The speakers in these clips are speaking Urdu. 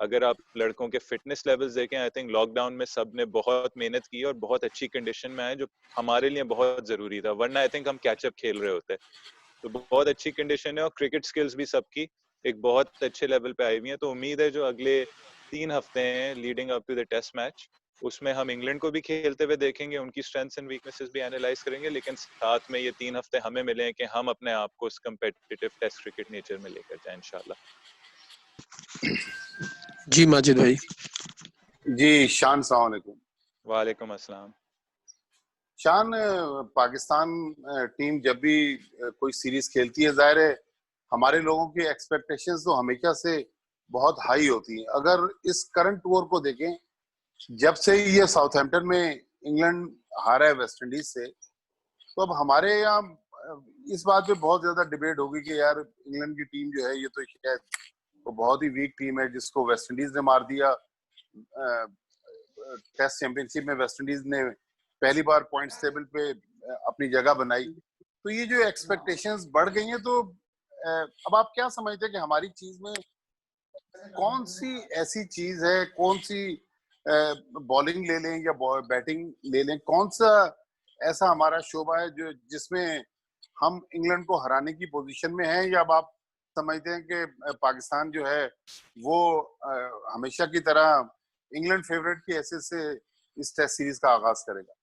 اگر آپ لڑکوں کے فٹنس لیولز دیکھیں آئی تھنک لاک ڈاؤن میں سب نے بہت محنت کی اور بہت اچھی کنڈیشن میں آئے جو ہمارے لیے بہت ضروری تھا, ورنہ آئی تھنک ہم کیچ اپ کھیل رہے ہوتے. تو بہت اچھی کنڈیشن ہے اور کرکٹ سکلز بھی سب کی ایک بہت اچھے لیول پہ آئی ہوئی ہیں. تو امید ہے جو اگلے 3 ہفتے ہیں leading up to the test match اس میں ہم انگلینڈ کو بھی کھیلتے ہوئے دیکھیں گے, ان کی اسٹرینتھس اینڈ ویکنیسز بھی اینالائز کریں گے, لیکن ساتھ میں یہ 3 ہفتے ہمیں ملے ہیں کہ ہم اپنے آپ کو اس کمپیٹیٹو ٹیسٹ کرکٹ نیچر میں لے کر جائیں انشاءاللہ. جی ماجد بھائی. جی شان السلام علیکم. وعلیکم السلام. شان, پاکستان ٹیم جب بھی کوئی سیریز کھیلتی ہے ظاہر ہے ہمارے لوگوں کی ایکسپیکٹیشنز تو ہمیشہ سے بہت ہائی ہوتی ہیں. اگر اس کرنٹ ٹور کو دیکھیں, جب سے یہ ساؤتھ ہیمپٹن میں انگلینڈ ہارا ہے ویسٹ انڈیز سے, تو اب ہمارے یہاں اس بات پہ بہت زیادہ ڈیبیٹ ہوگی کہ یار انگلینڈ کی ٹیم جو ہے یہ تو شاید وہ بہت ہی ویک ٹیم ہے جس کو ویسٹ انڈیز نے مار دیا. ٹیسٹ چیمپئن شپ میں ویسٹ انڈیز نے پہلی بار پوائنٹس ٹیبل پہ اپنی جگہ بنائی. تو یہ جو ایکسپیکٹیشنز بڑھ گئی ہیں, تو اب آپ کیا سمجھتے ہیں کہ ہماری چیز میں کون سی ایسی چیز ہے, کون سی بالنگ لے لیں یا بیٹنگ لے لیں, کون سا ایسا ہمارا شعبہ ہے جو جس میں ہم انگلینڈ کو ہرانے کی پوزیشن میں ہیں, یا اب آپ سمجھتے ہیں کہ پاکستان جو ہے وہ ہمیشہ کی طرح انگلینڈ فیورٹ کی حیثیت سے اس ٹیسٹ سیریز کا آغاز کرے گا؟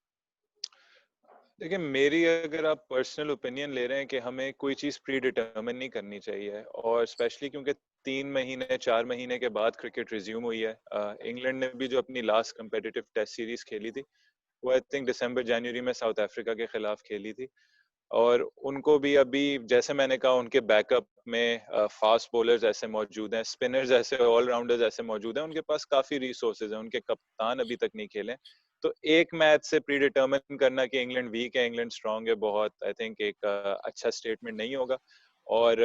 دیکھیں میری اگر آپ پرسنل اوپینین لے رہے ہیں کہ ہمیں کوئی چیز پری ڈیٹرمن نہیں کرنی چاہیے, اور اسپیشلی کیونکہ 3 مہینے 4 مہینے کے بعد کرکٹ ریزیوم ہوئی ہے. انگلینڈ نے بھی جو اپنی لاسٹ کمپیٹیٹو ٹیسٹ سیریز کھیلی تھی وہ آئی تھنک دسمبر جنوری میں ساؤتھ افریقہ کے خلاف کھیلی تھی, اور ان کو بھی ابھی جیسے میں نے کہا ان کے بیک اپ میں فاسٹ بولرز ایسے موجود ہیں, اسپنرز ایسے آل راؤنڈرز ایسے موجود ہیں, ان کے پاس کافی ریسورسز ہیں, ان کے کپتان ابھی تک نہیں کھیلے. تو ایک میچ سے پری ڈیٹرمن کرنا کہ انگلینڈ ویک ہے انگلینڈ اسٹرانگ ہے بہت آئی تھنک ایک اچھا اسٹیٹمنٹ نہیں ہوگا. اور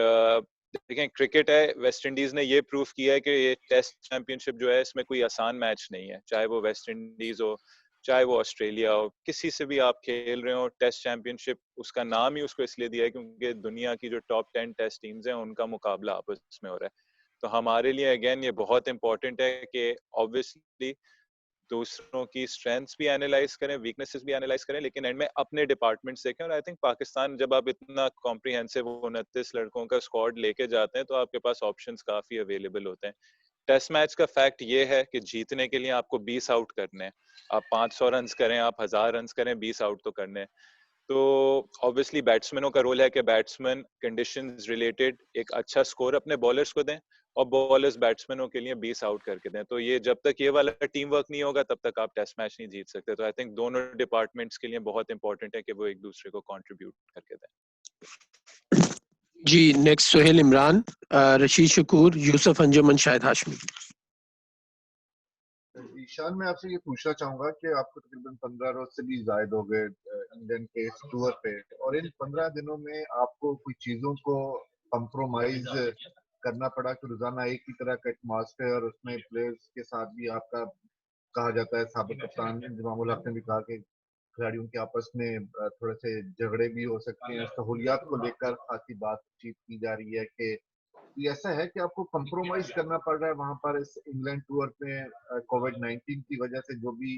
دیکھیں کرکٹ ہے, ویسٹ انڈیز نے یہ پروف کیا ہے کہ یہ ٹیسٹ چیمپئن شپ جو ہے اس میں کوئی آسان میچ نہیں ہے, چاہے وہ ویسٹ انڈیز ہو چاہے وہ آسٹریلیا ہو, کسی سے بھی آپ کھیل رہے ہو. ٹیسٹ چیمپئن شپ اس کا نام ہی اس کو اس لیے دیا ہے کیونکہ دنیا کی جو ٹاپ 10 ٹیسٹ ٹیمز ہیں ان کا مقابلہ آپس میں ہو رہا ہے. تو ہمارے لیے اگین یہ بہت امپورٹنٹ ہے کہ obviously دوسروں کی اسٹرینتھس بھی اینالائز کریں, ویکنیسز بھی اینالائز کریں, لیکن اینڈ میں اپنے ڈپارٹمنٹس دیکھیں. اور آئی تھنک پاکستان جب آپ اتنا کمپریہنسو 29 لڑکوں کا اسکواڈ لے کے جاتے ہیں تو آپ کے پاس آپشنس کافی اویلیبل ہوتے ہیں. ٹیسٹ میچ کا فیکٹ یہ ہے کہ جیتنے کے لیے آپ کو 20 آؤٹ کرنے ہیں, آپ 500 رنز کریں آپ 1000 رنز کریں 20 آؤٹ تو کرنے ہیں. تو obviously بیٹسمینوں کا رول ہے کہ بیٹسمین کنڈیشنز ریلیٹڈ ایک اچھا سکور اپنے بالرز کو دیں اور بالرز بیٹسمینوں کے لیے 20 آؤٹ کر کے دیں. تو یہ جب تک یہ والا ٹیم ورک نہیں ہوگا تب تک آپ ٹیسٹ میچ نہیں جیت سکتے. تو آئی تھنک دونوں ڈپارٹمنٹس کے لیے بہت امپورٹنٹ ہے کہ وہ ایک دوسرے کو کنٹریبیوٹ کر کے دیں. جی نیکسٹ سہیل عمران, رشید شکور, یوسف انجمن, شاہد ہاشمی. شان میں آپ سے یہ پوچھنا چاہوں گا کہ آپ کو تقریباً 15 روز سے بھی زائد ہو گئے انگلینڈ کے ٹور پہ, اور ان 15 دنوں میں آپ کو کچھ چیزوں کو کمپرومائز کرنا پڑا کہ روزانہ ایک ہی طرح کا ایٹماسفیئر اس میں پلیئرز کے ساتھ بھی آپ کا کہا جاتا ہے, سابق کپتان انضمام الحق نے بھی کہا کہ کھلاڑیوں کے آپس میں تھوڑے سے جھگڑے بھی ہو سکتے ہیں, سہولیات کو لے کر خاصی بات چیت کی جا رہی ہے کہ یہ ایسا ہے کہ آپ کو کمپرومائز کرنا پڑ رہا ہے وہاں پر اس انگلینڈ ٹور پہ کووڈ-19 کی وجہ سے جو بھی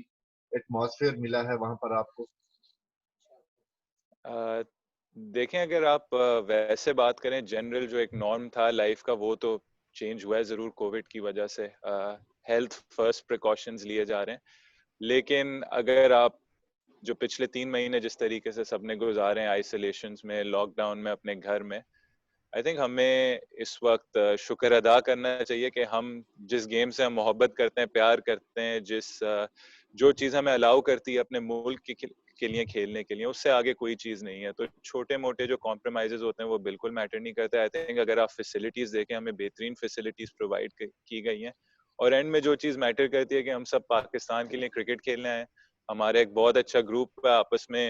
ایٹماسفیئر ملا ہے وہاں پر آپ کو؟ دیکھیں اگر آپ ویسے بات کریں جنرل جو ایک نارم تھا لائف کا وہ تو چینج ہوا ہے ضرور کووڈ کی وجہ سے, ہیلتھ فرسٹ پریکاشنز لیے جا رہے ہیں. لیکن اگر آپ جو پچھلے 3 مہینے جس طریقے سے سب نے گزارے ہیں آئسولیشنز میں, لاک ڈاؤن میں, اپنے گھر میں, آئی تھنک ہمیں اس وقت شکر ادا کرنا چاہیے کہ ہم جس گیم سے ہم محبت کرتے ہیں, پیار کرتے ہیں, جو چیز ہمیں الاؤ کرتی ہے اپنے ملک کے لیے کھیلنے کے لیے, اس سے آگے کوئی چیز نہیں ہے. تو چھوٹے موٹے جو کمپرومائزز ہوتے ہیں وہ بالکل میٹر نہیں کرتے. آئی تھنک اگر آپ فیسلٹیز دیکھیں ہمیں بہترین فیسلٹیز پرووائڈ کی گئی ہیں, اور اینڈ میں جو چیز میٹر کرتی ہے کہ ہم سب پاکستان کے لیے کرکٹ کھیلنے آئے ہیں. ہمارا ایک بہت اچھا گروپ ہے آپس میں,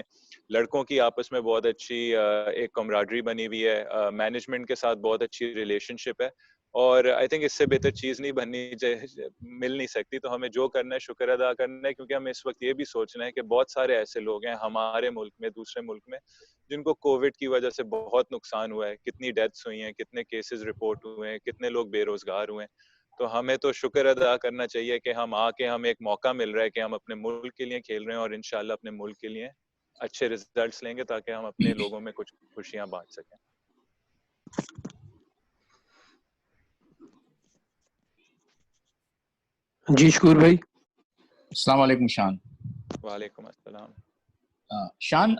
لڑکوں کی آپس میں بہت اچھی ایک کمراڈری بنی ہوئی ہے, مینجمنٹ کے ساتھ بہت اچھی ریلیشن شپ ہے, اور آئی تھنک اس سے بہتر چیز نہیں بننی چاہیے, مل نہیں سکتی. تو ہمیں جو کرنا ہے شکر ادا کرنا ہے, کیونکہ ہمیں اس وقت یہ بھی سوچنا ہے کہ بہت سارے ایسے لوگ ہیں ہمارے ملک میں, دوسرے ملک میں, جن کو کووڈ کی وجہ سے بہت نقصان ہوا ہے. کتنی ڈیتھس ہوئی ہیں, کتنے کیسز رپورٹ ہوئے ہیں, کتنے لوگ بے روزگار ہوئے ہیں. تو ہمیں تو شکر ادا کرنا چاہیے کہ ہم آ کے ہمیں ایک موقع مل رہا ہے کہ ہم اپنے ملک کے لیے کھیل رہے ہیں اور انشاءاللہ اپنے ملک کے لیے اچھے ریزلٹس لیں گے تاکہ ہم اپنے لوگوں میں کچھ خوشیاں بانٹ سکیں. جی شکور بھائی. السلام علیکم شان. وعلیکم السلام. شان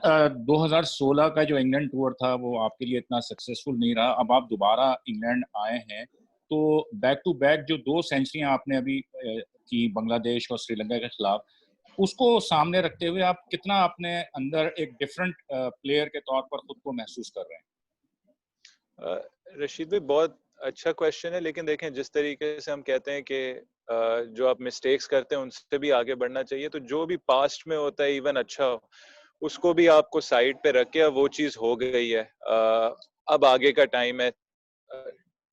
2016 کا جو انگلینڈ ٹور تھا وہ آپ کے لیے اتنا سکسیسفل نہیں رہا. اب آپ دوبارہ انگلینڈ آئے ہیں تو بیک ٹو بیک جو 2 سینچریاں آپ نے ابھی کی بنگلہ دیش اور سری لنکا کے خلاف, اس کو سامنے رکھتے ہوئے آپ کتنا اپنے اندر ایک ڈفرینٹ پلیئر کے طور پر خود کو محسوس کر رہے ہیں؟ رشید بھائی بہت اچھا کویشچن ہے, لیکن دیکھیں جس طریقے سے ہم کہتے ہیں کہ جو آپ مسٹیکس کرتے ہیں ان سے بھی آگے بڑھنا چاہیے, تو جو بھی پاسٹ میں ہوتا ہے ایون اچھا ہو اس کو بھی آپ کو سائڈ پہ رکھ کے وہ چیز ہو گئی ہے, اب آگے کا ٹائم ہے.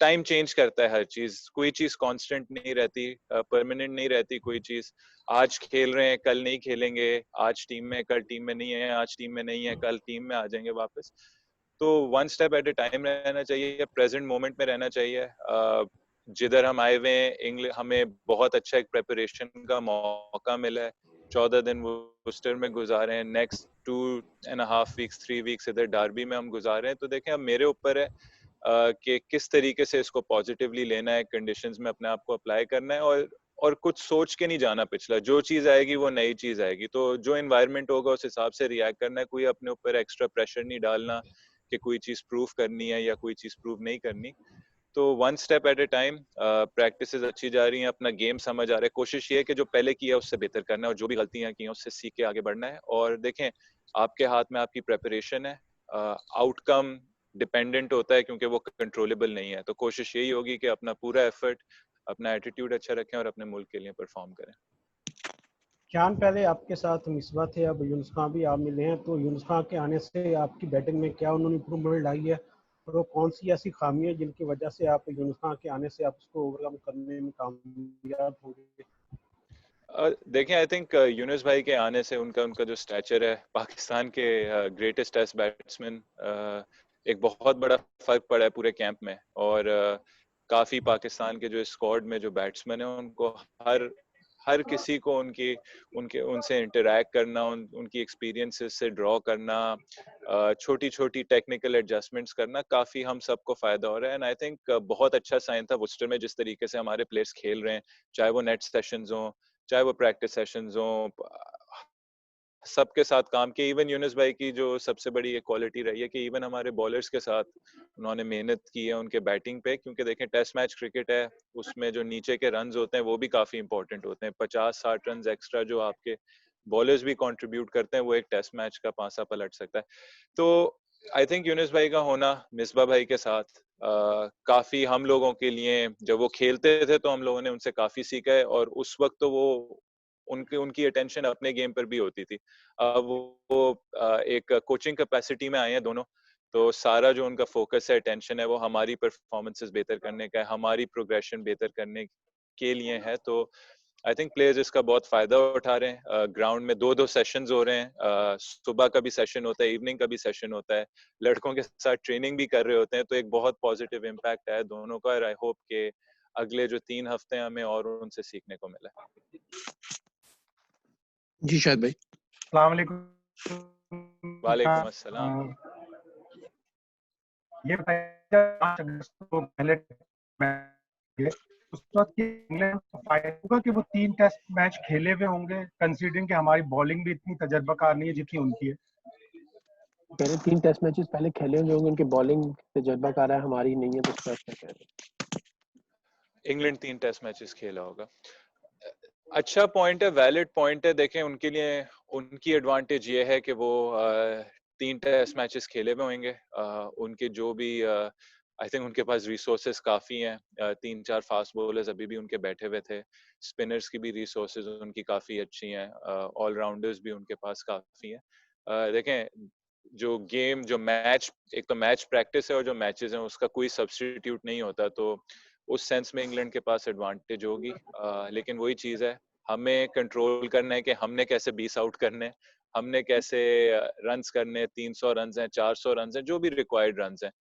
ٹائم چینج کرتا ہے ہر چیز, کوئی چیز کانسٹنٹ نہیں رہتی, پرماننٹ نہیں رہتی کوئی چیز. آج کھیل رہے ہیں کل نہیں کھیلیں گے, آج ٹیم میں کل ٹیم میں نہیں ہے, آج ٹیم میں نہیں ہے کل ٹیم میں آ جائیں گے واپس. تو one step at a time رہنا چاہیے, پریزنٹ مومنٹ میں رہنا چاہیے. جدھر ہم آئے ہوئے ہیں ہمیں بہت اچھا ایک پریپریشن کا موقع ملا ہے. 14 دن وسٹر میں گزارے ہیں, نیکسٹ 2.5 weeks 3 weeks ادھر ڈاربی میں ہم گزارے ہیں. تو دیکھیں اب میرے اوپر ہے کہ کس طریقے سے اس کو پازیٹیولی لینا ہے, کنڈیشنز میں اپنے آپ کو اپلائی کرنا ہے, اور کچھ سوچ کے نہیں جانا پچھلا. جو چیز آئے گی وہ نئی چیز آئے گی, تو جو انوائرمنٹ ہوگا اس حساب سے ریئیکٹ کرنا ہے. کوئی اپنے اوپر ایکسٹرا پریشر نہیں ڈالنا کہ کوئی چیز پروو کرنی ہے یا کوئی چیز پروو نہیں کرنی. تو one step at a time, practices اچھی جا رہی ہیں, اپنا گیم سمجھ آ رہا ہے. کوشش یہ ہے کہ جو پہلے کیا اس سے بہتر کرنا ہے, اور جو بھی غلطیاں کی ہیں اس سے سیکھ کے آگے بڑھنا ہے. اور دیکھیں آپ کے ہاتھ میں آپ کی پریپریشن ہے, آؤٹ کم ڈپینڈنٹ ہوتا ہے کیونکہ وہ کنٹرولیبل نہیں ہے. تو کوشش یہی ہوگی کہ اپنا پورا ایفرٹ, اپنا ایٹیٹیوڈ اچھا رکھیں اور اپنے ملک کے لیے پرفارم کریں. شان پہلے آپ کے ساتھ مصباح تھے, اب یونس خان بھی آپ ملے ہیں, تو یونس خان کے آنے سے آپ کی بیٹنگ میں کیا انہوں نے امپروومنٹ لائی ہے, اور وہ کون سی ایسی خامی ہے جن کی وجہ سے آپ یونس خان کے آنے سے آپ اس کو اوور کم کرنے میں کامیاب ہوں گے؟ دیکھیں آئی تھنک یونس بھائی کے آنے سے ان کا جو اسٹیچر ہے, پاکستان کے گریٹسٹ ٹیسٹ بیٹسمین, ایک بہت بڑا فرق پڑا ہے پورے کیمپ میں. اور کافی پاکستان کے جو اسکواڈ میں جو بیٹسمین ہیں ان کو ہر کسی کو ان سے انٹریکٹ کرنا, ان کی ایکسپیرینسز سے ڈرا کرنا, چھوٹی چھوٹی ٹیکنیکل ایڈجسٹمنٹس کرنا, کافی ہم سب کو فائدہ ہو رہا ہے. اینڈ آئی تھنک بہت اچھا سائن تھا وسٹر میں جس طریقے سے ہمارے پلیئرس کھیل رہے ہیں, چاہے وہ نیٹ سیشنز ہوں, چاہے وہ پریکٹس سیشنز ہوں, سب کے ساتھ کام کیا. ایون یونس بھائی کی جو سب سے بڑی ایک کوالٹی رہی ہے کہ ایون ہمارے بالرز کے ساتھ انہوں نے محنت کی ہے ان کے بیٹنگ پہ, کیونکہ دیکھیں ٹیسٹ میچ کرکٹ ہے, اس میں جو نیچے کے رنز ہوتے ہیں وہ بھی کافی امپورٹنٹ ہوتے ہیں. 50-60 رنز ایکسٹرا جو آپ کے بالرز بھی کنٹریبیوٹ کرتے ہیں, وہ ایک ٹیسٹ میچ کا پانسا پلٹ سکتا ہے. تو آئی تھنک یونس بھائی کا ہونا مصباح بھائی کے ساتھ کافی ہم لوگوں کے لیے, جب وہ کھیلتے تھے تو ہم لوگوں نے ان سے کافی سیکھا ہے, اور اس وقت تو وہ ان کی اٹینشن اپنے گیم پر بھی ہوتی تھی. اب وہ ایک کوچنگ کیپیسٹی میں آئے ہیں دونوں, تو سارا جو ان کا فوکس ہے, اٹینشن ہے, وہ ہماری پرفارمنسز بہتر کرنے کا ہے, ہماری پروگریشن بہتر کرنے کے لیے ہے. تو آئی تھنک پلیئرز اس کا بہت فائدہ اٹھا رہے ہیں. گراؤنڈ میں 2 سیشنز ہو رہے ہیں, صبح کا بھی سیشن ہوتا ہے, ایوننگ کا بھی سیشن ہوتا ہے, لڑکوں کے ساتھ ٹریننگ بھی کر رہے ہوتے ہیں. تو ایک بہت پازیٹیو امپیکٹ ہے دونوں کا, اور آئی ہوپ کہ اگلے جو 3 ہفتے ہمیں اور ان سے سیکھنے کو ملا. جی شاہد بھائی. السلام علیکم. وعلیکم السلام. یہ بتائیے 5 اگست کو پہلے اس وقت انگلینڈ کو فائدہ ہوگا کہ وہ 3 ٹیسٹ میچ کھیلے ہوئے ہوں گے, کنسیڈرنگ کہ ہماری بالنگ بھی اتنی تجربہ کار نہیں ہے جتنی ان کی ہے. پہلے 3 ٹیسٹ میچز پہلے کھیلے ہوئے ہوں گے, ان کی بالنگ تجربہ کار ہے, ہماری نہیں ہے, تو اس کا کیا کہہ رہے ہیں؟ انگلینڈ 3 ٹیسٹ میچز کھیلا ہوگا. اچھا پوائنٹ ہے, ویلڈ پوائنٹ ہے. دیکھیں ان کے لیے ان کی ایڈوانٹیج یہ ہے کہ وہ 3 ٹیسٹ میچز کھیلے ہوئے ہوں گے. ان کے جو بھی آئی تھنک ان کے پاس ریسورسز کافی ہیں, 3-4 فاسٹ بولرز ابھی بھی ان کے بیٹھے ہوئے تھے, اسپنرز کی بھی ریسورسز ان کی کافی اچھی ہیں, آل راؤنڈرز بھی ان کے پاس کافی ہیں. دیکھیں جو گیم جو میچ, ایک تو میچ پریکٹس ہے اور جو میچز ہیں اس کا کوئی سبسٹیٹیوٹ نہیں ہوتا, تو اس سینس میں انگلینڈ کے پاس ایڈوانٹیج ہوگی. لیکن وہی چیز ہے, ہمیں کنٹرول کرنا ہے کہ ہم نے کیسے 20 آؤٹ کرنے, ہم نے کیسے رنز کرنے, 300 رنز ہیں, 400 رنز ہیں, جو بھی ریکوائرڈ رنز ہیں,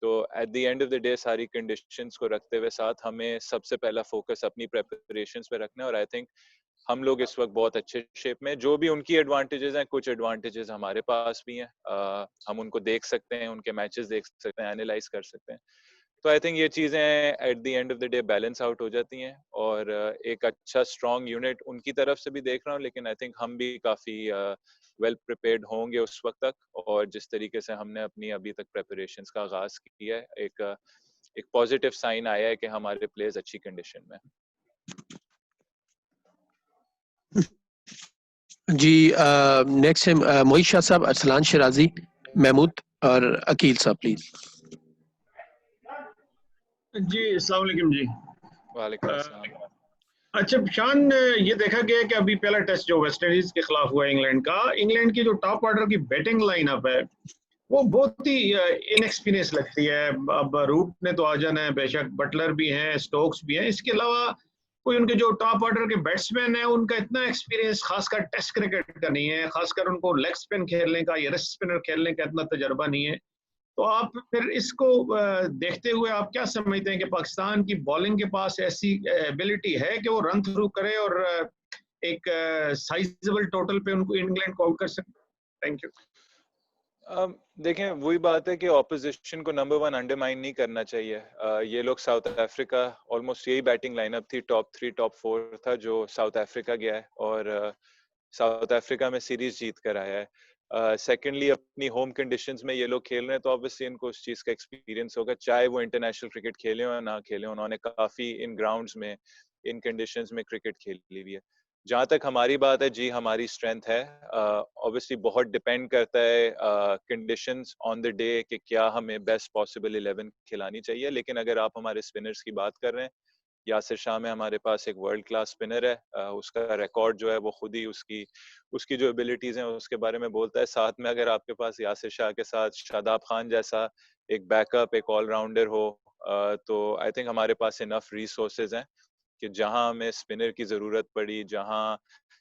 تو at the end of the day ساری کنڈیشنز کو رکھتے ہوئے ساتھ ہمیں سب سے پہلا فوکس اپنی پریپریشنز پہ رکھنا ہے. اور آئی تھنک ہم لوگ اس وقت بہت اچھے شیپ میں, جو بھی ان کی ایڈوانٹیجز ہیں کچھ ایڈوانٹیجز ہمارے پاس بھی ہیں, ہم ان کو دیکھ سکتے ہیں, ان کے میچز دیکھ سکتے ہیں, اینالائز کر سکتے ہیں. تو آئی تھنک یہ چیزیں at the end of the day balance out ہو جاتی ہیں, اور ایک اچھا اسٹرانگ یونٹ ان کی طرف سے بھی دیکھ رہا ہوں, لیکن آئی تھنک ہم بھی کافی ویل پریپیئرڈ ہوں گے اس وقت تک. اور جس طریقے سے ہم نے اپنی ابھی تک پریپریشنز کا آغاز کیا ہے, ایک پازیٹیو سائن آیا ہے کہ ہمارے پلیئرز اچھی کنڈیشن میں. جی نیکسٹ ہے معیز شاہ صاحب, ارسلان شرازی, محمود اور عقیل صاحب پلیز. جی السلام علیکم. جی وعلیکم السلام. اچھا شان, یہ دیکھا گیا کہ ابھی پہلا ٹیسٹ جو ویسٹ انڈیز کے خلاف ہوا انگلینڈ کا, انگلینڈ کی جو ٹاپ آرڈر کی بیٹنگ لائن اپ ہے وہ بہت ہی ان ایکسپیرینس لگتی ہے. اب روٹ نے تو آ جانا ہے, بے شک بٹلر بھی ہیں, سٹوکس بھی ہیں, اس کے علاوہ کوئی ان کے جو ٹاپ آرڈر کے بیٹسمین ہیں ان کا اتنا ایکسپیرینس خاص کر ٹیسٹ کرکٹ کا نہیں ہے, خاص کر ان کو لیگ اسپن کھیلنے کا یا ریسٹ اسپنر کھیلنے کا اتنا تجربہ نہیں ہے. تو آپ پھر اس کو دیکھتے ہوئے آپ کیا سمجھتے ہیں کہ پاکستان کی بالنگ کے پاس ایسی ایبلٹی ہے کہ وہ رن تھرو کرے اور ایک سائزبل ٹوٹل پہ ان کو انگلینڈ کو آؤٹ کر سکے؟ Thank you. دیکھیں وہی بات ہے کہ اپوزیشن کو نمبر 1 انڈرمائن نہیں کرنا چاہیے. یہ لوگ ساؤتھ افریقہ, آلموسٹ یہی بیٹنگ لائن اپ تھی, ٹاپ 3 ٹاپ 4 تھا جو ساؤتھ افریقہ گیا ہے اور ساؤتھ افریقہ میں سیریز جیت کر آیا ہے. سیکنڈلی اپنی ہوم کنڈیشنز میں یہ لوگ کھیل رہے ہیں تو آبویسلی ان کو اس چیز کا ایکسپیرینس ہوگا, چاہے وہ انٹرنیشنل کرکٹ کھیلیں یا نہ کھیلیں, انہوں نے کافی ان گراؤنڈز میں ان کنڈیشنز میں کرکٹ کھیلی ہوئی ہے. جہاں تک ہماری بات ہے, جی ہماری اسٹرینتھ ہے, obviously بہت ڈپینڈ کرتا ہے کنڈیشنز آن دا ڈے کہ کیا ہمیں بیسٹ پاسبل 11 کھلانی چاہیے. لیکن اگر آپ ہمارے اسپنرز کی بات کر رہے ہیں, یاسر شاہ میں ہمارے پاس ایک ورلڈ کلاس اسپنر ہے, اس کا ریکارڈ جو ہے وہ خود ہی اس کی جو ایبلٹیز ہیں اس کے بارے میں بولتا ہے. ساتھ میں اگر آپ کے پاس یاسر شاہ کے ساتھ شاداب خان جیسا ایک بیک اپ, ایک آل راؤنڈر ہو, تو آئی تھنک ہمارے پاس انف ریسورسز ہیں کہ جہاں ہمیں اسپنر کی ضرورت پڑی, جہاں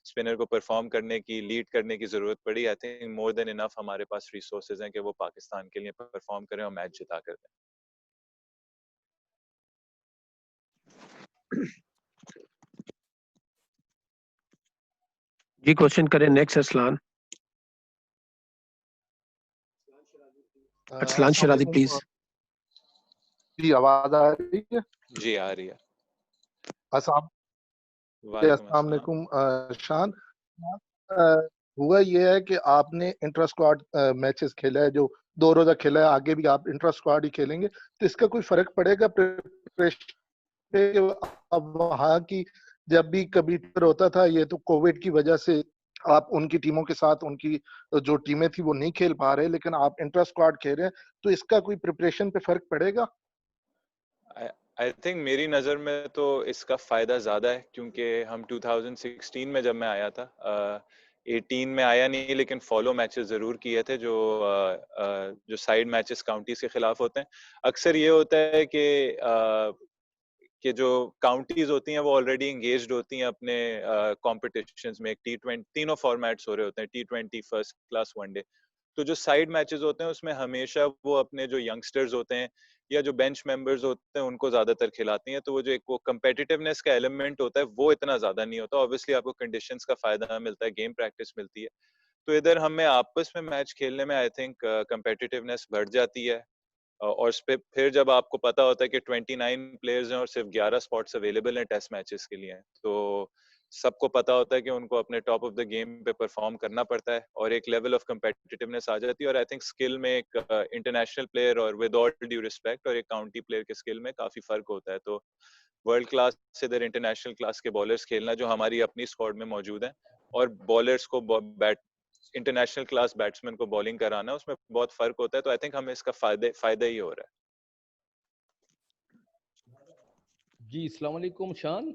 اسپنر کو پرفارم کرنے کی, لیڈ کرنے کی ضرورت پڑی, آئی تھنک مور دین انف ہمارے پاس ریسورسز ہیں کہ وہ پاکستان کے لیے پرفارم کریں اور میچ جتا کر دیں. جی کوشچن کریں نیکسٹ ارسلان. ارسلان شرازی پلیز. جی آواز آ رہی ہے؟ جی آ رہی ہے. السلام علیکم. شان, ہوا یہ ہے کہ آپ نے انٹر اسکواڈ میچز کھیلا ہے, جو 2 روزہ کھیلا ہے, آگے بھی آپ انٹر اسکواڈ ہی کھیلیں گے, تو اس کا کوئی فرق پڑے گا اب وہاں کی جب بھی کبھی ہوتا تھا, یہ تو کووڈ کی وجہ سے آپ ان کی ٹیموں کے ساتھ ان کی جو ٹیمیں تھی وہ نہیں کھیل پا رہے, لیکن آپ انٹر اسکواڈ کھیل رہے ہیں, تو اس کا کوئی پریپریشن پہ فرق پڑے گا؟ آئی تھنک میری نظر میں تو اس کا فائدہ زیادہ ہے, کیونکہ ہم 2016 میں جب میں آیا تھا, 18 میں آیا نہیں لیکن فالو میچز ضرور کیے تھے جو سائیڈ میچز کاؤنٹیز کے خلاف ہوتے ہیں. اکثر یہ ہوتا ہے کہ جو کاؤنٹیز ہوتی ہیں وہ آلریڈی انگیجڈ ہوتی ہیں اپنے کمپٹیشنز میں. T20 تینوں فارمیٹس ہو رہے ہوتے ہیں, T20 first class one day, تو جو سائیڈ میچز ہوتے ہیں اس میں ہمیشہ وہ اپنے جو ینگسٹرز ہوتے ہیں یا جو بینچ ممبرز ہوتے ہیں ان کو زیادہ تر کھلاتی ہیں, تو وہ جو ایک وہ کمپیٹیٹیونیس کا ایلیمنٹ ہوتا ہے وہ اتنا زیادہ نہیں ہوتا. اوبویسلی آپ کو کنڈیشنز کا فائدہ ملتا ہے, گیم پریکٹس ملتی ہے, تو ادھر ہمیں آپس میں میچ کھیلنے میں آئی تھنک کمپیٹیٹیونیس بڑھ جاتی ہے. اور اس پہ پھر جب آپ کو پتا ہوتا ہے کہ 29 پلیئرز ہیں اور صرف 11 اسپاٹس اویلیبل ہیں ٹیسٹ میچز کے لیے, تو سب کو پتا ہوتا ہے کہ ان کو اپنے ٹاپ آف دا گیم پہ پرفارم کرنا پڑتا ہے, اور ایک لیول آف کمپیٹیٹیونیس آ جاتی ہے. اور آئی تھنک اسکل میں ایک انٹرنیشنل پلیئر اور ود آل ڈیو ریسپیکٹ اور ایک کاؤنٹی پلیئر کے اسکل میں کافی فرق ہوتا ہے. تو ورلڈ کلاس سے ادھر انٹرنیشنل کلاس کے بالرز کھیلنا جو ہماری اپنی اسکواڈ میں موجود ہیں, اور بالرز کو انٹرنیشنل کلاس بیٹسمین کو بالنگ کرانا, اس میں بہت فرق ہوتا ہے. تو آئی تھنک ہمیں اس کا فائدہ ہی ہو رہا ہے. جی السلام علیکم شان.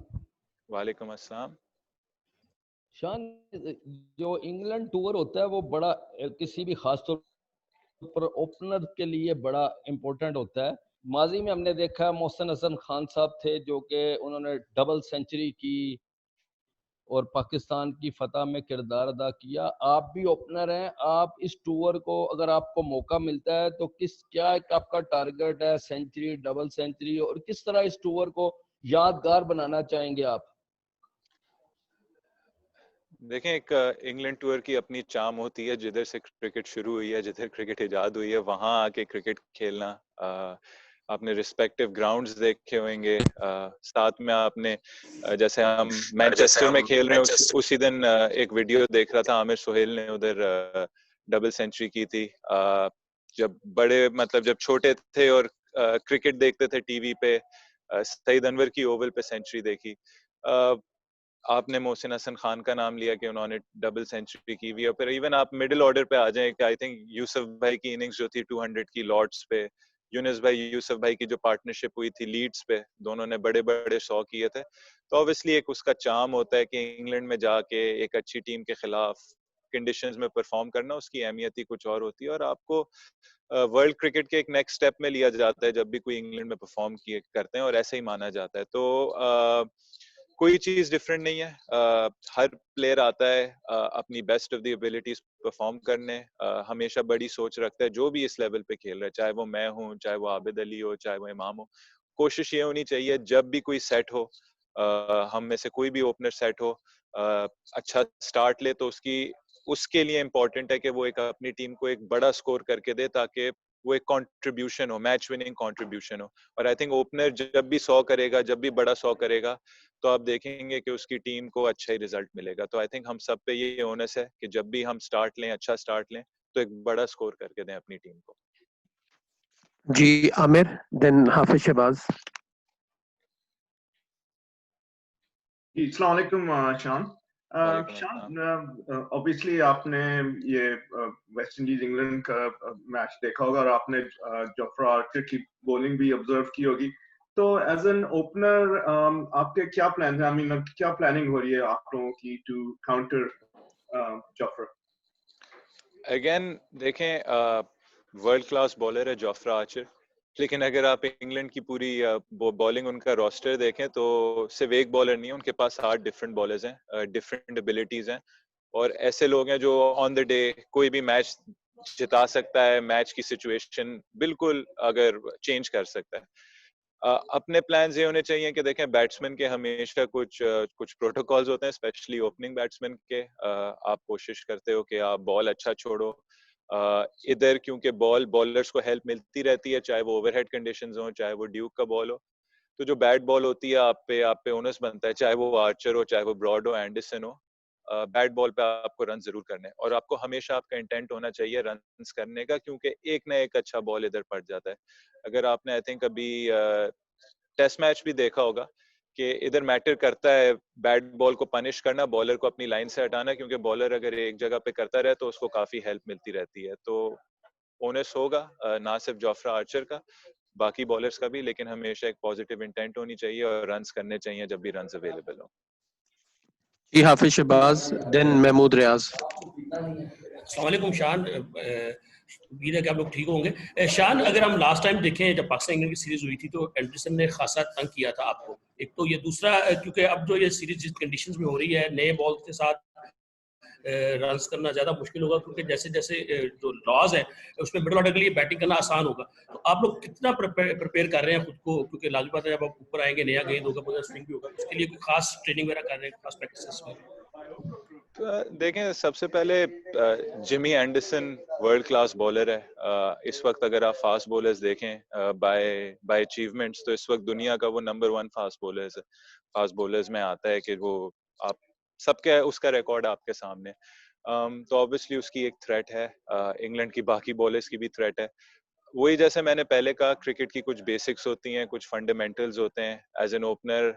وعلیکم السلام. شان, جو انگلینڈ ٹور ہوتا ہے وہ بڑا کسی بھی خاص طور پر اوپنر کے لیے بڑا امپورٹنٹ ہوتا ہے. ماضی میں ہم نے دیکھا محسن حسن خان صاحب تھے جو کہ انہوں نے ڈبل سینچری کی, اور پاکستان کی فتح میں کردار ادا کیا. آپ بھی اوپنر ہیں, آپ اس ٹور کو اگر آپ کو موقع ملتا ہے تو کیا ایک آپ کا ٹارگٹ ہے, سینچری, ڈبل سینچری, اور کس طرح اس ٹور کو یادگار بنانا چاہیں گے آپ؟ دیکھیں, ایک انگلینڈ ٹور کی اپنی چام ہوتی ہے. جدھر سے کرکٹ شروع ہوئی ہے, جدھر کرکٹ ایجاد ہوئی ہے, وہاں آ کے کرکٹ کھیلنا. آپ نے رسپیکٹیو گراؤنڈز دیکھے ہوئیں گے. ساتھ میں آپ نے جیسے ہم مینچسٹر میں کھیل رہے ہیں, اسی دن ایک ویڈیو دیکھ رہا تھا, عامر سہیل نے ادھر ڈبل سینچری کی تھی. جب بڑے مطلب جب چھوٹے تھے اور کرکٹ دیکھتے تھے ٹی وی پہ, سعید انور کی اوول پہ سینچری دیکھی. آپ نے محسن حسن خان کا نام لیا کہ انہوں نے ڈبل سینچری کی ہوئی ہے. پھر ایون آپ مڈل آرڈر پہ آ جائیں کہ آئی تھنک یوسف بھائی کی اننگز جو تھی 200 کی لارڈس پہ, یونس بھائی یوسف بھائی کی جو پارٹنرشپ ہوئی تھی لیڈز پہ, دونوں نے بڑے بڑے 100 کیے تھے. تو obviously ایک اس کا چارم ہوتا ہے کہ انگلینڈ میں جا کے ایک اچھی ٹیم کے خلاف کنڈیشنز میں پرفارم کرنا, اس کی اہمیت ہی کچھ اور ہوتی ہے. اور آپ کو ورلڈ کرکٹ کے ایک نیکسٹ سٹیپ میں لیا جاتا ہے جب بھی کوئی انگلینڈ میں پرفارم کرتے ہیں, اور ایسا ہی مانا جاتا ہے. تو کوئی چیز ڈفرینٹ نہیں ہے. ہر پلیئر آتا ہے اپنی best of the abilities perform کرنے, ہمیشہ بڑی سوچ رکھتا ہے جو بھی اس لیول پہ کھیل رہا ہے, چاہے وہ میں ہوں, چاہے وہ عابد علی ہو, چاہے وہ امام ہو. کوشش یہ ہونی چاہیے جب بھی کوئی سیٹ ہو, ہم میں سے کوئی بھی اوپنر سیٹ ہو, اچھا سٹارٹ لے تو اس کے لیے امپورٹنٹ ہے کہ وہ ایک اپنی ٹیم کو ایک بڑا سکور کر کے دے, تاکہ وہ ایک کنٹریبیوشن ہو, میچ وننگ کنٹریبیوشن ہو. اور آئی تھنک اوپنر جب بھی 100 کرے گا, جب بھی بڑا 100 کرے گا, تو آپ دیکھیں گے کہ اس کی ٹیم کو اچھا ہی رزلٹ ملے گا. تو آئی تھنک ہم سب پہ یہ اونس ہے کہ جب بھی ہم سٹارٹ لیں, اچھا سٹارٹ لیں, تو ایک بڑا سکور کر کے دیں اپنی ٹیم کو. جی عامر, دین حافظ شہباز. جی السلام علیکم شان. شان, اوبیسلی آپ نے یہ ویسٹ انڈیز انگلینڈ کا میچ دیکھا ہوگا, اور آپ نے جوفرا آرچر کی بولنگ بھی آبزرو کی ہوگی. تو ایز این اوپنر آپ کے کیا پلان ہیں, کیا پلاننگ ہو رہی ہے آپ لوگوں کی ٹو کاؤنٹر جوفرا؟ اگین دیکھیں, ورلڈ کلاس بالر ہے جوفرا آرچر, لیکن اگر آپ انگلینڈ کی پوری بالنگ, ان کا روسٹر دیکھیں تو صرف ایک بالر نہیں ہے, ان کے پاس 8 ڈفرینٹ بالرز ہیں, ڈفرینٹ ایبلٹیز ہیں, اور ایسے لوگ ہیں جو آن دا ڈے کوئی بھی میچ جتا سکتا ہے, میچ کی سچویشن بالکل اگر چینج کر سکتا ہے. اپنے پلانز یہ ہونے چاہیے کہ دیکھیں, بیٹسمین کے ہمیشہ کچھ پروٹوکالز ہوتے ہیں, اسپیشلی اوپننگ بیٹسمین کے. آپ کوشش کرتے ہو کہ آپ بال اچھا چھوڑو ادھر, کیونکہ بالرز کو ہیلپ ملتی رہتی ہے, چاہے وہ اوور ہیڈ کنڈیشنز ہوں, چاہے وہ ڈیوک کا بال ہو. تو جو بیٹ بال ہوتی ہے آپ پہ اونس بنتا ہے, چاہے وہ آرچر ہو, چاہے وہ براڈ ہو, اینڈرسن ہو, بیٹ بال پہ آپ کو رن ضرور کرنے, اور آپ کو ہمیشہ آپ کا انٹینٹ ہونا چاہیے رنز کرنے کا, کیونکہ ایک نہ ایک اچھا بال ادھر پڑ جاتا ہے. اگر آپ نے آئی تھنک ابھی ٹیسٹ میچ بھی دیکھا ہوگا کہ ادھر میٹر کرتا ہے بیٹ بال کو پنش کرنا, بالر کو اپنی لائن سے ہٹانا, کیونکہ بالر اگر ایک جگہ پہ کرتا رہے تو اس کو کافی ہیلپ ملتی رہتی ہے. تو اونس ہوگا نہ صرف جوفرا آرچر کا, باقی بالرز کا بھی, لیکن ہمیشہ ایک پازیٹیو انٹینٹ ہونی چاہیے اور رنز کرنے چاہیے جب بھی رنز اویلیبل ہوں. جی حافظ شہباز, دین محمود ریاض. السلام علیکم شان, امید ہے کہ آپ لوگ ٹھیک ہوں گے. شان, اگر ہم لاسٹ ٹائم دیکھیں جب پاکستان انگلینڈ کی سیریز ہوئی تھی تو اینڈرسن نے خاصا تنگ کیا تھا آپ کو. ایک تو یہ, دوسرا کیونکہ اب جو یہ سیریز جس کنڈیشنز میں ہو رہی ہے, نئے بال کے ساتھ رنز کرنا زیادہ مشکل ہوگا, کیونکہ جیسے جیسے جو لاز ہے اس میں مڈل آرڈر کے لیے بیٹنگ کرنا آسان ہوگا. تو آپ لوگ کتنا پریپیئر کر رہے ہیں خود کو, کیونکہ لازمی بات ہے جب آپ اوپر آئیں گے نیا گیند ہوگا, پورا سوئنگ بھی ہوگا, اس کے لیے کوئی خاص ٹریننگ وغیرہ کر رہے ہیں, خاص پریکٹسز میں؟ دیکھیں, سب سے پہلے جمی اینڈرسن ورلڈ کلاس بالر ہے. اس وقت اگر آپ فاسٹ بولرز دیکھیں بائی اچیومنٹس, تو اس وقت دنیا کا وہ نمبر 1 فاسٹ بولرز میں آتا ہے, کہ وہ آپ سب کے اس کا ریکارڈ آپ کے سامنے. تو obviously اس کی ایک تھریٹ ہے, انگلینڈ کی باقی بالرز کی بھی تھریٹ ہے. وہی جیسے میں نے پہلے کہا, کرکٹ کی کچھ بیسکس ہوتی ہیں, کچھ فنڈامنٹلز ہوتے ہیں. As an opener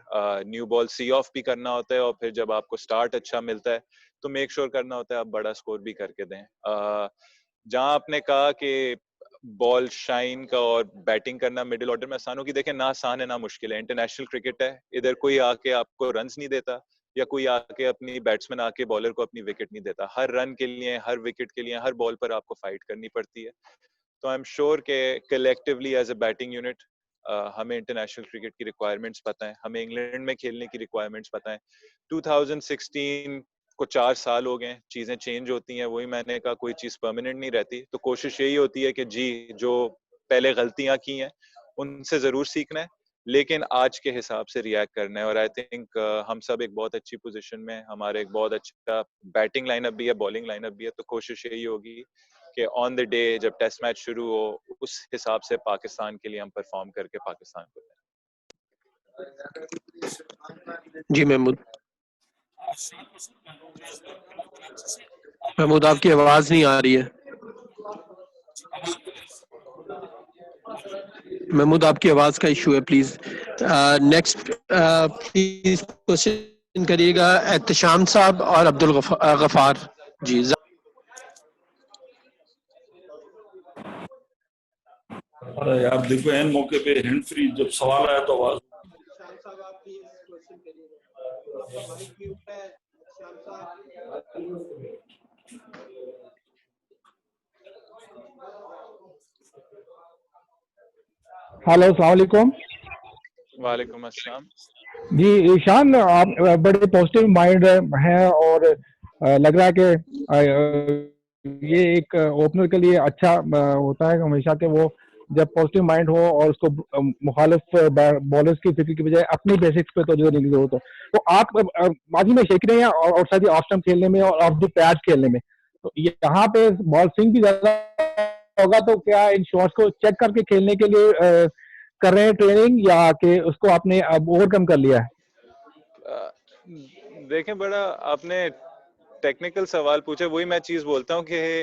new ball see off بھی کرنا ہوتا ہے, اور پھر جب آپ کو سٹارٹ اچھا ملتا ہے تو میک شور کرنا ہوتا ہے آپ بڑا سکور بھی کر کے دیں. جہاں آپ نے کہا کہ بال شائن کا اور بیٹنگ کرنا مڈل آرڈر میں آسان ہوگی, دیکھیں نہ آسان ہے نہ مشکل ہے. انٹرنیشنل کرکٹ ہے, ادھر کوئی آ کے آپ کو رنز نہیں دیتا, یا کوئی آ کے اپنی بیٹسمین آ کے بالر کو اپنی وکٹ نہیں دیتا. ہر رن کے لیے, ہر وکٹ کے لیے, ہر بال پر آپ کو فائٹ کرنی پڑتی ہے. تو آئی ایم شیور کہ collectively as a batting unit ہمیں انٹرنیشنل کرکٹ کی ریکوائرمنٹس پتہ ہیں, ہمیں انگلینڈ میں کھیلنے کی ریکوائرمنٹس پتہ ہیں. 2016 کو 4 سال ہو گئے, چیزیں چینج ہوتی ہیں, وہی میں نے کہا کوئی چیز پرماننٹ نہیں رہتی. تو کوشش یہی ہوتی ہے کہ جی جو پہلے غلطیاں کی ہیں ان سے ضرور سیکھنا ہے, لیکن آج کے حساب سے ریئیکٹ کرنا ہے. اور آئی تھنک ہم سب ایک بہت اچھی پوزیشن میں, ہمارے ایک بہت اچھا بیٹنگ لائن اپ بھی ہے, بالنگ لائن اپ بھی ہے. تو کوشش یہی ہوگی کہ آن دا ڈے جب ٹیسٹ میچ شروع ہو اس حساب سے پاکستان کے لیے ہم پرفارم کر کے پاکستان کو دیں. جی محمود آپ کی آواز نہیں آ رہی ہے. محمود آپ کی آواز کا ایشو ہے, پلیز نیکسٹ پلیز کوشچن کریے گا احتشام صاحب اور عبدالغفار. جی ارے یار دیکھو این موقع پہ ہینڈ فری جب سوال آیا تو آواز. ہلو السلام علیکم. وعلیکم السلام. جی ایشان آپ بڑے پازیٹیو مائنڈ ہیں اور لگ رہا ہے کہ یہ ایک اوپنر کے لیے اچھا ہوتا ہے ہمیشہ کہ وہ جب پازیٹیو مائنڈ ہو اور اس کو مخالف بالرز کی فکر کی بجائے اپنی بیسکس پہ توجہ دینے کی ضرورت ہو. تو آپ ماضی میں سیکھ رہے ہیں اور ساتھ ہی آف اسٹمپ کھیلنے میں اور آف دی پیچ کھیلنے میں, تو یہاں پہ بال سوئنگ بھی زیادہ ہوگا, تو کیا ان شاٹس کو چیک کر کے کھیلنے کے لیے کر رہے ہیں ٹریننگ, یا کہ اس کو آپ نے اب اوور کم کر لیا ہے؟ دیکھیں بڑا آپ نے ٹیکنیکل سوال پوچھا, وہی میں چیز بولتا ہوں کہ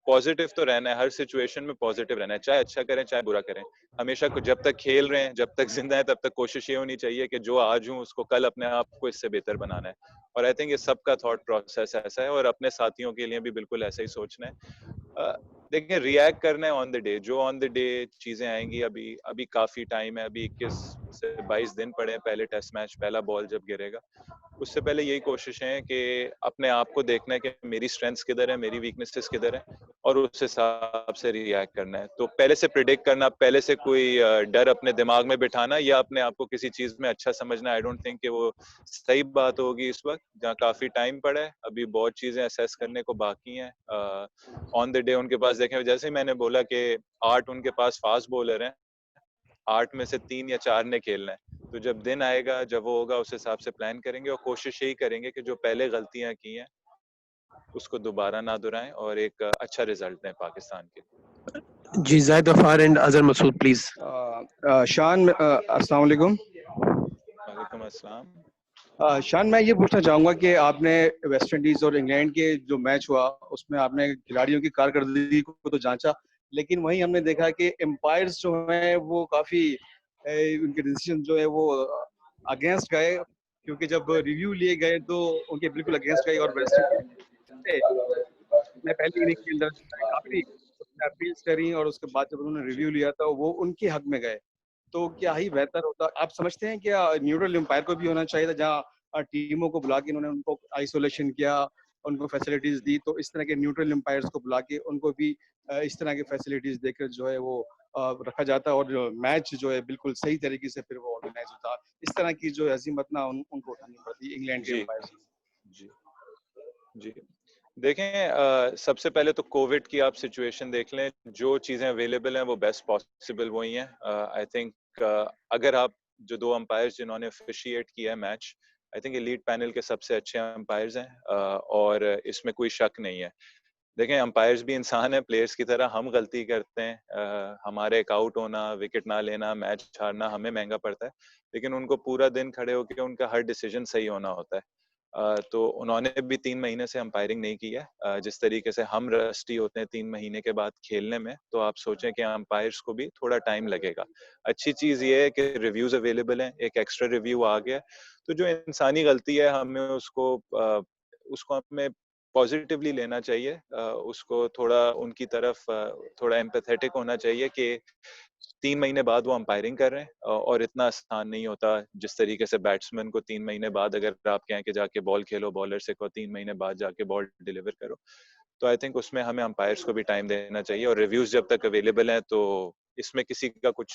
پازیٹیو تو رہنا ہے, ہر سچویشن میں پازیٹیو رہنا ہے, چاہے اچھا کریں چاہے برا کریں. ہمیشہ جب تک کھیل رہے ہیں, جب تک زندہ ہیں, تب تک کوشش یہ ہونی چاہیے کہ جو آج ہوں اس کو کل اپنے آپ کو اس سے بہتر بنانا ہے. اور آئی تھنک یہ سب کا تھاٹ پروسیس ایسا ہے, اور اپنے ساتھیوں کے لیے بھی بالکل ایسا ہی سوچنا ہے. دیکھیں ریئیکٹ کرنا ہے آن دا ڈے, جو آن دا ڈے چیزیں آئیں گی. ابھی کافی ٹائم ہے, ابھی 21 سے 22 دن پڑے ہیں پہلے ٹیسٹ میچ, پہلا بال جب گرے گا. اس سے پہلے یہی کوشش ہے کہ اپنے آپ کو دیکھنا ہے کہ میری اسٹرینتھس کدھر ہیں, میری ویکنیسز کدھر ہیں, اور اس حساب سے ریئیکٹ کرنا ہے. تو پہلے سے پریڈکٹ کرنا, پہلے سے کوئی ڈر اپنے دماغ میں بٹھانا یا اپنے آپ کو کسی چیز میں اچھا سمجھنا, آئی ڈونٹ تھنک کہ وہ صحیح بات ہوگی اس وقت جہاں کافی ٹائم پڑا ہے. ابھی بہت چیزیں اسیس کرنے کو باقی ہیں. آن دا ڈے ان کے پاس دیکھیں, جیسے میں نے بولا کہ 8 ان کے پاس فاسٹ بولر ہیں, 8 میں سے 3 یا 4 نے کھیلنا ہے. تو جب دن آئے گا, جب وہ ہوگا, اس حساب سے پلان کریں گے, اور کوشش یہی کریں گے کہ جو پہلے غلطیاں کی ہیں اس کو دوبارہ نہ دہرائیں اور ایک اچھا رزلٹ دیں پاکستان کے. جی زاہد غفار اینڈ اظہر مسعود پلیز. شان السلام علیکم. وعلیکم السلام. شان میں یہ پوچھنا چاہوں گا کہ آپ نے ویسٹ انڈیز اور انگلینڈ کے جو میچ ہوا اس میں آپ نے کھلاڑیوں کی کارکردگی کو تو جانچا, لیکن وہیں ہم نے دیکھا کہ امپائرز جو ہیں وہ کافی ان کے ڈیسیژن جو ہے وہ اگینسٹ گئے, کیونکہ جب ریویو لیے گئے تو ان کے بالکل اگینسٹ گئے. اور ویسٹ میں پہلی اننگ کے اندر کافی اپیلز کری اور اس کے بعد جب انہوں نے ریویو لیا تھا وہ ان کے حق میں گئے. تو کیا ہی بہتر ہوتا, آپ سمجھتے ہیں کیا نیوٹرل امپائر کو بھی ہونا چاہیے تھا, جہاں ٹیموں کو بلا کے انہوں نے ان کو آئسولیشن کیا, ان کو فیسلٹیز دی, تو اس طرح کے نیوٹرل امپائرز کو بلا کے ان کو بھی اس طرح کی فیسلٹیز دے کر جو ہے وہ رکھا جاتا, اور جو میچ جو ہے بالکل صحیح طریقے سے پھر وہ آرگنائز ہوتا. اس طرح کی جو عظیمت نہ ان کو اٹھانی پڑتی انگلینڈ کے امپائرز. جی دیکھیں, سب سے پہلے تو کووڈ کی آپ سچویشن دیکھ لیں, جو چیزیں اویلیبل ہیں وہ بیسٹ پاسبل وہی ہیں. آئی تھنک اگر آپ جو 2 امپائرز جنہوں نے افیشیٹ کیا ہے match, I think elite panel کے سب سے اچھے امپائرز ہیں, اور اس میں کوئی شک نہیں ہے. دیکھیں امپائرز بھی انسان ہیں, پلیئرز کی طرح ہم غلطی کرتے ہیں, ہمارے ایک آؤٹ ہونا, وکٹ نہ لینا, میچ ہارنا ہمیں مہنگا پڑتا ہے, لیکن ان کو پورا دن کھڑے ہو کے ان کا ہر ڈیسیجن صحیح ہونا ہوتا ہے. تو انہوں نے بھی 3 مہینے سے امپائرنگ نہیں کی ہے. جس طریقے سے ہم رسٹی ہوتے ہیں 3 مہینے کے بعد کھیلنے میں, تو آپ سوچیں کہ امپائرس کو بھی تھوڑا ٹائم لگے گا. اچھی چیز یہ ہے کہ ریویوز اویلیبل ہیں, ایک ایکسٹرا ریویو آ گیا, تو جو انسانی غلطی ہے ہمیں اس کو ہمیں پازیٹیولی لینا چاہیے, اس کو تھوڑا ان کی طرف تھوڑا ایمپیتھیٹک ہونا چاہیے کہ 3 مہینے بعد وہ امپائرنگ کر رہے ہیں, اور اتنا آسان نہیں ہوتا جس طریقے سے بیٹسمین کو 3 مہینے بعد اگر آپ کہیں کہ جا کے بال کھیلو, بالر سے کو 3 مہینے بعد جا کے بال ڈیلیور کرو. تو آئی تھنک اس میں ہمیں امپائرس کو بھی ٹائم دینا چاہیے, اور ریویوز جب تک اویلیبل ہیں تو اس میں کسی کا کچھ